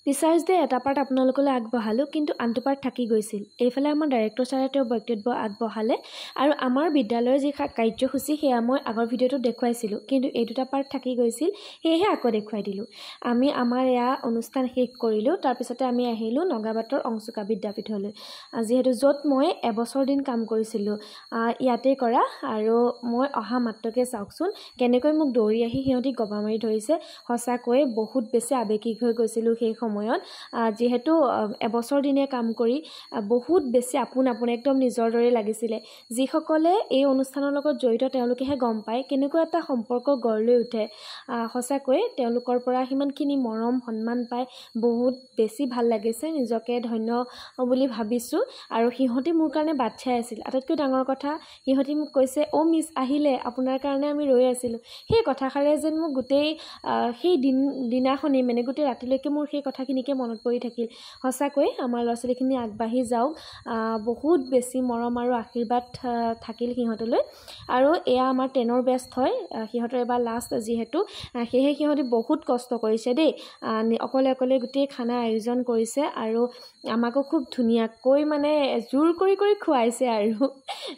Teachers day এটা part আপোনালোকলৈ আগবঢ়ালোঁ, কিন্তু আনটো পাৰ্ট থাকি গৈছিল। এইফালে আমাৰ ডাইৰেক্টৰ ছাৰে তেওঁ বক্তব্য আগবঢ়ালে আৰু আমাৰ বিদ্যালয়ৰ যি কাৰ্যসূচী সেয়া মই আগৰ ভিডিঅ'টোত দেখুৱাইছিলোঁ, কিন্তু এই দুটা পাৰ্ট থাকি গৈছিল, সেয়েহে আকৌ দেখুৱাই দিলোঁ। আমি আমাৰ এয়া অনুষ্ঠান শেষ কৰিলোঁ। তাৰপিছতে আমি আহিলোঁ নগাবাটৰ অংশুকা বিদ্যাপীঠলৈ, যিহেতু য'ত মই এবছৰ দিন কাম কৰিছিলোঁ ইয়াতেই কৰা। আৰু মই অহা মাত্ৰকে চাওকচোন কেনেকৈ মোক দৌৰি আহি সিহঁতি গবা মাৰি ধৰিছে। সঁচাকৈ বহুত বেছি আৱেগিক হৈ গৈছিলোঁ সেই সময়ত, যিহেতু এবছৰ দিনে কাম কৰি বহুত বেছি আপোন একদম নিজৰ দৰে লাগিছিলে। যিসকলে এই অনুষ্ঠানৰ লগত জড়িত তেওঁলোকেহে গম পায় কেনেকুৱা এটা সম্পৰ্ক গঢ় লৈ উঠে। সঁচাকৈ তেওঁলোকৰ পৰা সিমানখিনি মৰম সন্মান পাই বহুত বেছি ভাল লাগিছে, নিজকে ধন্য বুলি ভাবিছোঁ। আৰু সিহঁতি মোৰ কাৰণে বাট চাই আছিল। আটাইতকৈ ডাঙৰ কথা, সিহঁতি মোক কৈছে, অ' মিছ আহিলে, আপোনাৰ কাৰণে আমি ৰৈ আছিলোঁ। সেই কথাষাৰে যেন মোক গোটেই সেই দিনাখনি মানে গোটেই ৰাতিলৈকে মোৰ সেই কথাখিনিকে মনত পৰি থাকিল। সঁচাকৈ আমাৰ ল'ৰা ছোৱালীখিনি আগবাঢ়ি যাওক, বহুত বেছি মৰম আৰু আশীৰ্বাদ থাকিল সিহঁতলৈ। আৰু এয়া আমাৰ 10ৰ বেষ্ট হয়, সিহঁতৰ এবাৰ লাষ্ট যিহেতু, সেয়েহে সিহঁতি বহুত কষ্ট কৰিছে দেই। অকলে অকলে গোটেই খানা আয়োজন কৰিছে আৰু আমাকো খুব ধুনীয়াকৈ মানে জোৰ কৰি খুৱাইছে আৰু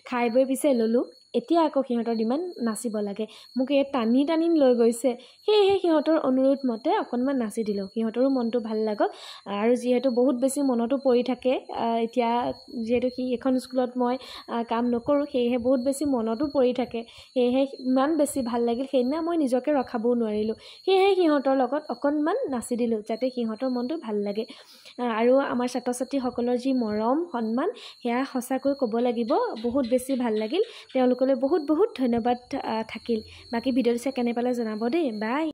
খাই বৈ পিছে ল'লোঁ। এতিয়া আকৌ সিহঁতৰ ডিমাণ্ড নাচিব লাগে, মোক এই টানি লৈ গৈছে। সেয়েহে সিহঁতৰ অনুৰোধ মতে অকণমান নাচি দিলোঁ, সিহঁতৰো মনটো ভাল লাগক। আৰু যিহেতু বহুত বেছি মনতো পৰি থাকে, এতিয়া যিহেতু এখন স্কুলত মই কাম নকৰোঁ, সেয়েহে বহুত বেছি মনতো পৰি থাকে। সেয়েহে ইমান বেছি ভাল লাগিল সেইদিনা, মই নিজকে ৰখাবও নোৱাৰিলোঁ। সেয়েহে সিহঁতৰ লগত অকণমান নাচি দিলোঁ, যাতে সিহঁতৰ মনটো ভাল লাগে। আৰু আমাৰ ছাত্ৰ ছাত্ৰীসকলৰ যি মৰম সন্মান, সেয়া সঁচাকৈ ক'ব লাগিব বহুত বেছি ভাল লাগিল। তেওঁলোকলৈ বহুত ধন্যবাদ থাকিল। বাকী ভিডিঅ'টো চাই কেনে পালে জনাব দেই। বাই।